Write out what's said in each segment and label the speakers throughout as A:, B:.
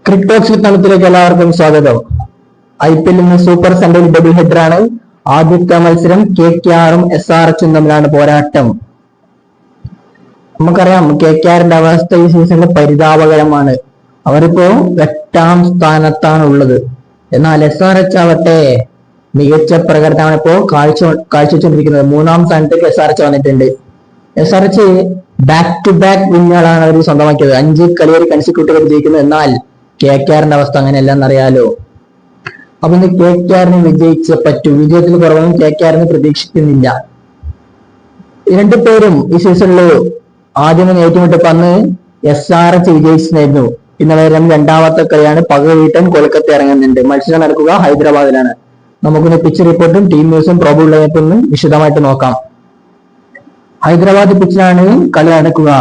A: Cricket തണുപ്പിലേക്ക് എല്ലാവർക്കും സ്വാഗതം. IPL ഇന്ന് സൂപ്പർ സൺഡേയിൽ ഡബിൾ ഹെഡറാണ്. ആദ്യത്തെ മത്സരം KKR-ഉം SRH-ഉം തമ്മിലാണ് പോരാട്ടം. നമുക്കറിയാം KKR-ന്റെ അവസ്ഥ ഈ സീസണിൽ പരിതാപകരമാണ്. അവരിപ്പോ 8ാം സ്ഥാനത്താണ് ഉള്ളത്. എന്നാൽ SRH ആവട്ടെ മികച്ച പ്രകടനമാണ് ഇപ്പോൾ കാഴ്ചവെച്ചുകൊണ്ടിരിക്കുന്നത്. 3ാം സ്ഥാനത്തേക്ക് SRH വന്നിട്ടുണ്ട്. SRH ബാക്ക് ടു ബാക്ക് വിന്നുകളാണ് അവർ സ്വന്തമാക്കിയത്. 5 കളികൾ കൺസിക്യൂട്ടീവ് ജയിക്കുന്നത്. എന്നാൽ KKR-ന്റെ അവസ്ഥ അങ്ങനെയല്ലെന്നറിയാലോ. അപ്പൊ ഇന്ന് KKR-ന് വിജയിച്ചേ പറ്റൂ. വിജയത്തിൽ കുറവൊന്നും KKR-ന് പ്രതീക്ഷിക്കുന്നില്ല. രണ്ടുപേരും ഈ സീസണിൽ ആദ്യം ഏറ്റുമുട്ടപ്പോ അന്ന് SRH വിജയിച്ചിരുന്നു. ഇന്നലെ രണ്ടാമത്തെ കളിയാണ്. പകവീട്ടൻ കൊൽക്കത്ത ഇറങ്ങുന്നുണ്ട്. മത്സരം നടക്കുക ഹൈദരാബാദിലാണ്. നമുക്കൊന്ന് പിച്ച് റിപ്പോർട്ടും ടീം ന്യൂസും പ്രോബിൾ ലൈനപ്പും വിശദമായിട്ട് നോക്കാം. ഹൈദരാബാദ് പിച്ചിലാണ് കളി നടക്കുക.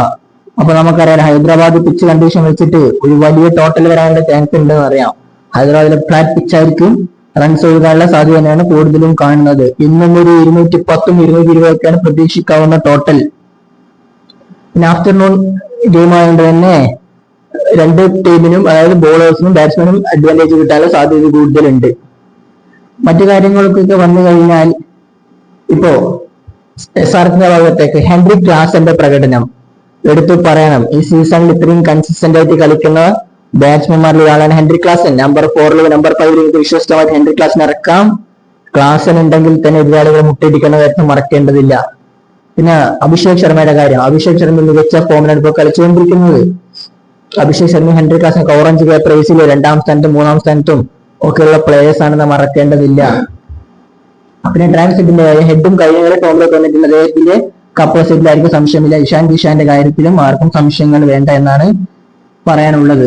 A: അപ്പൊ നമുക്കറിയാം ഹൈദരാബാദ് പിച്ച് കണ്ടീഷൻ വെച്ചിട്ട് ഒരു വലിയ ടോട്ടൽ വരാനുള്ള ചാൻസ് ഉണ്ടെന്ന് അറിയാം. ഹൈദരാബാദിലെ ഫ്ലാറ്റ് പിച്ചായിരിക്കും. റൺസ് ഒഴുകാനുള്ള സാധ്യത തന്നെയാണ് കൂടുതലും കാണുന്നത്. ഇന്നും ഒരു 210ഉം 220 ഒക്കെയാണ് പ്രതീക്ഷിക്കാവുന്ന ടോട്ടൽ. പിന്നെ ആഫ്റ്റർനൂൺ ഗെയിം ആയതുകൊണ്ട് തന്നെ രണ്ട് ടീമിനും, അതായത് ബോളേഴ്സിനും ബാറ്റ്സ്മാനും അഡ്വാൻറ്റേജ് കിട്ടാനുള്ള സാധ്യത കൂടുതലുണ്ട്. മറ്റു കാര്യങ്ങൾക്കൊക്കെ വന്നു കഴിഞ്ഞാൽ ഇപ്പോ SRH-ന്റെ ഭാഗത്തേക്ക് ഹെൻറിക് ക്ലാസന്റെ പ്രകടനം എടുത്തു പറയണം. ഈ സീസണിൽ ഇത്രയും കൺസിസ്റ്റന്റ് ആയിട്ട് കളിക്കുന്ന ബാറ്റ്സ്മാൻമാരിൽ ഒരാളാണ് ഹെൻറിക് ക്ലാസൻ. നമ്പർ 4 നമ്പർ 5 വിശ്വസ്തമായിട്ട് ഹെൻറിക് ക്ലാസൻ ഇറക്കാം. ക്ലാസൻ ഉണ്ടെങ്കിൽ തന്നെ എതിരാളികളെ മുട്ടിടിക്കുന്ന കാര്യത്തിൽ മറക്കേണ്ടതില്ല. പിന്നെ അഭിഷേക് ശർമ്മയുടെ കാര്യം. അഭിഷേക് ശർമ്മ മികച്ച ഫോമിലാണ് ഇപ്പോൾ കളിച്ചുകൊണ്ടിരിക്കുന്നത്. Abhishek Sharma Heinrich Klaasen orange paper റേസിൽ 2ാം സ്ഥാനത്തും 3ാം സ്ഥാനത്തും ഒക്കെയുള്ള പ്ലേയേഴ്സ് ആണെന്ന് മറക്കേണ്ടതില്ല. പിന്നെ ട്രാൻസിറ്റിന്റെ ഹെഡും കഴിഞ്ഞ ടോമിലേക്ക് വന്നിട്ടുണ്ട്. അദ്ദേഹത്തിന്റെ കപ്പാസിറ്റിയിലായിരിക്കും സംശയമില്ല. ഇഷാൻ കിഷാന്റെ കാര്യത്തിലും ആർക്കും സംശയങ്ങൾ വേണ്ട എന്നാണ് പറയാനുള്ളത്.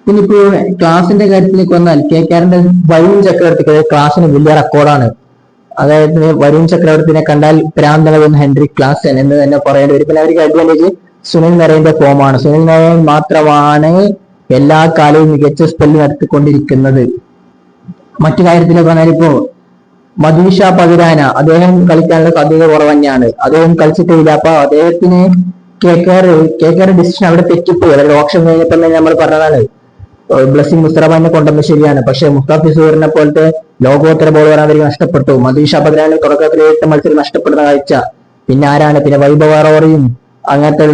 A: പിന്നെ ഇപ്പോ ക്ലാസിന്റെ കാര്യത്തിലേക്ക് വന്നാൽ KKR-ന്റെ വരുൺ ചക്രവർത്തിക്ക് ക്ലാസിന് വലിയ റെക്കോർഡാണ്. അതായത് വരുൺ ചക്രവർത്തിനെ കണ്ടാൽ പ്രാന്തളകുന്ന ഹെൻറിക് ക്ലാസൻ എന്ന് തന്നെ പറയേണ്ടി വരും. പിന്നെ അവർക്ക് അഡ്വാൻറ്റേജ് സുനിൽ നരേന്റെ ഫോമാണ്. സുനിൽ നരേൻ മാത്രമാണ് എല്ലാ കാലവും മികച്ച സ്പെല്ല് നടത്തിക്കൊണ്ടിരിക്കുന്നത്. മറ്റു കാര്യത്തിലേക്ക് വന്നാൽ ഇപ്പോ മധീഷ പതിരാന അദ്ദേഹം കളിക്കാനുള്ള സാധ്യത കുറവ് തന്നെയാണ്. അദ്ദേഹം കളിച്ചിട്ടില്ല. അപ്പൊ അദ്ദേഹത്തിന് KKR ഡിസിഷൻ അവിടെ തെറ്റിപ്പോയി. അതായത് ഓപ്ഷൻ കഴിഞ്ഞപ്പോൾ തന്നെ നമ്മൾ പറഞ്ഞതാണ് ബ്ലെസ്സിംഗ് മുസ്തഫാനെ കൊണ്ടുവന്ന് ശരിയാണ്. പക്ഷെ മുസ്താഫിസൂറിനെ പോലത്തെ ലോകോത്തര ബോളർ അവർക്ക് നഷ്ടപ്പെട്ടു. മധീഷ പതിരാന തുടക്കത്തിൽ 8 മത്സരം നഷ്ടപ്പെടുന്ന കാഴ്ച. പിന്നെ ആരാണ്? പിന്നെ വൈഭവ് അറോറയും അങ്ങനത്തെ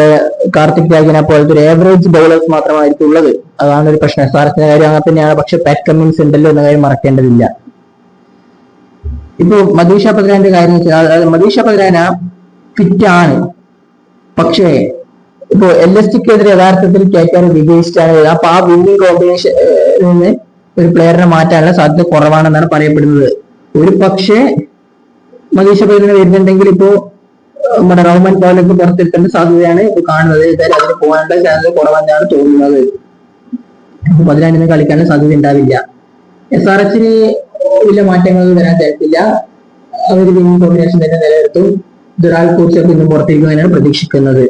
A: കാർത്തിക് ത്യാഗിനെ പോലത്തെ ഒരു ഏവറേജ് ബൗളേഴ്സ് മാത്രമായിരിക്കും ഉള്ളത്. അതാണ് ഒരു പ്രശ്നം. SRH-ന്റെ കാര്യം അങ്ങനെ തന്നെയാണ്. പക്ഷെ പാറ്റ് കമ്മിൻസ് ഉണ്ടല്ലോ എന്ന കാര്യം മറക്കേണ്ടതില്ല. ഇപ്പൊ മധീഷ പതിരാന്റെ കാര്യം വെച്ചാൽ മധീഷ പതിരാന ഫിറ്റ് ആണ്. പക്ഷേ ഇപ്പോ LSG-ക്കെതിരെ യഥാർത്ഥത്തിൽ KKR വിജയിച്ചിട്ടാണ്. അപ്പൊ ആ വിന്നിംഗ് കോമ്പിനേഷൻ നിന്ന് ഒരു പ്ലെയറിനെ മാറ്റാനുള്ള സാധ്യത കുറവാണെന്നാണ് പറയപ്പെടുന്നത്. ഒരു പക്ഷേ മധീഷ പതിരാന വരുന്നുണ്ടെങ്കിൽ ഇപ്പോ നമ്മുടെ റഹ്മാൻ പൗലൊക്കെ പുറത്തെടുക്കേണ്ട സാധ്യതയാണ് ഇപ്പൊ കാണുന്നത്. ഏതായാലും അതിന് പോകാനുള്ള സാധ്യത കുറവെന്നാണ് തോന്നുന്നത്. പതിനാലിന് കളിക്കാനുള്ള സാധ്യത ഉണ്ടാവില്ല. SRH-ന് വലിയ മാറ്റങ്ങൾ വരാൻ ചാൻസില്ല. അവർ വിന്നിംഗ് കോമ്പിനേഷൻ തന്നെ നിലനിർത്തും. ദുരാൽ കോച്ചൊക്കെ ഇന്നും പുറത്തേക്കുന്നതിനാണ് പ്രതീക്ഷിക്കുന്നത്.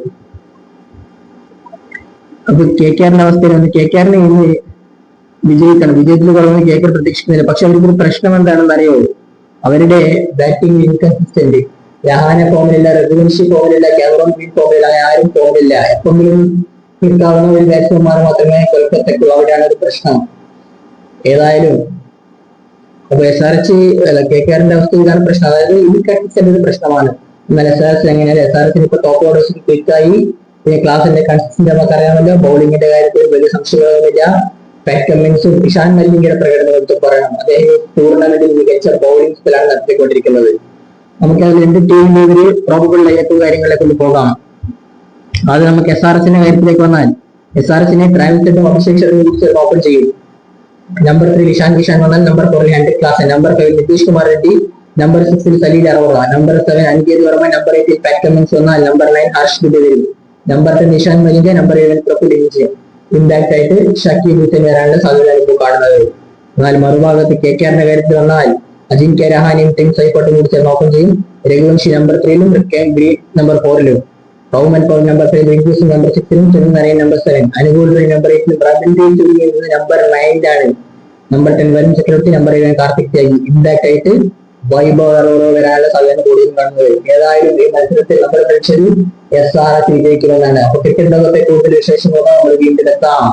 A: അപ്പൊ KKR-ന്റെ അവസ്ഥയിൽ KKR-നെ ഇന്ന് വിജയിക്കണം. വിജയത്തിൽ കുറവൊന്നും KKR പ്രതീക്ഷിക്കുന്നില്ല. പക്ഷെ അവർക്കൊരു പ്രശ്നം എന്താണെന്ന് അറിയോ? അവരുടെ ബാറ്റിംഗ് ഇൻകൺസിസ്റ്റന്റ്. രഹാനെ ഫോമിലില്ല, രഘുവംശി ഫോമിലില്ല, കാമറോൺ ഗ്രീൻ ഫോമിലില്ല, ആരും ഫോമിലില്ല. എപ്പോഴും കിട്ടാവുന്ന ഒരു ബാറ്റ്സ്മാൻമാർ മാത്രമേ കൊൽക്കത്തയ്ക്കുള്ളൂ. അവിടെയാണ് ഒരു പ്രശ്നം. ഏതായാലും അപ്പൊ KKR-ന്റെ അവസ്ഥ ഇതാണ് പ്രശ്നം. അതായത് ഇൻകൺസിസ്റ്റന്റ് ഒരു പ്രശ്നമാണ്. എന്നാൽ SRH എങ്ങനെയാണ്? SRH-ന് ഇപ്പൊ ടോപ്പ് ഓർഡേഴ്സ് ക്ലിക്കായി. പിന്നെ ക്ലാസിന്റെ കൺസിസ്റ്റന്റ് നമുക്ക് അറിയാമല്ലോ. ബൗളിംഗിന്റെ കാര്യത്തിൽ വലിയ സംശയങ്ങളൊന്നുമില്ല. പാറ്റ് കമ്മിൻസും ഇഷാൻ മല്ലിംഗയുടെ പ്രകടനം എടുത്ത് പറയണം. അദ്ദേഹം ടൂർണമെന്റിൽ മികച്ച ബൗളിംഗ് സ്പെല്ലാണ് നടത്തിക്കൊണ്ടിരിക്കുന്നത്. നമുക്ക് അതിൽ 2 ടീമിനെതിരെ പ്രോബബിൾ ലൈനപ്പ് കാര്യങ്ങളെ കൊണ്ട് പോകാം. അത് നമുക്ക് SRH-ന്റെ കാര്യത്തിലേക്ക് വന്നാൽ SRH-നെ ട്രാൻസിറ്റും അഭിഷേക് ശർമ്മ ഓപ്പൺ ചെയ്യും. നമ്പർ 3 ഇഷാൻ കിഷാൻ വന്നാൽ number 4 Heinrich Klaasen, number 5 Nitish Kumar Reddy, number 6 Salil Arora, number 7 Aniket Verma, number 8 Pat Cummins വന്നാൽ നമ്പർ 9 ഹർഷ് ദുബെ വരും, നമ്പർ 10 ഇഷാൻ മലിംഗ, നമ്പർ 11 പ്രഫുൽ ഇൻജെ. ഇമ്പാക്ട് ആയിട്ട് ഷക്കീൽ ഹുസൈൻ വരാനുള്ള സാധ്യത ഇപ്പോൾ കാണുന്നത്. എന്നാൽ മറുഭാഗത്ത് KKR-ന്റെ കാര്യത്തിൽ വന്നാൽ അജിൻക്യ രഹാനെയും ടിം സൈക്കോട്ടും കൂടി ചേർന്ന് ഓപ്പൺ ചെയ്യും. രഘുവംശി നമ്പർ 3-ലും ഗ്രീൻ നമ്പർ 4-ലും, റഹ്മാൻ പൗൽ നമ്പർ 5, റിങ്കൂസും നമ്പർ 6-ലും, Sunil Narine number 7, Anukul number 8-ലും, ബ്രാബിൻഡേയും തുടങ്ങിയത് number 9-ലാണ്. Number 10 Varun Chakravarthy, number 11 Karthik ത്യാഗി. ഇമ്പാക്ട് ആയിട്ട് വൈഭവ് അറോറ വരാനുള്ള സാധ്യത കൂടുതലും കാണുന്നത്. ഏതായാലും ഈ മത്സരത്തിൽ നമ്മൾ കളിച്ചത് SRH വിജയിക്കുമെന്നാണ്. അപ്പൊ ക്രിക്കറ്റ് ലോകത്തെ കൂടുതൽ വിശേഷങ്ങളൊക്കെ നമ്മൾ വീണ്ടും എത്താം.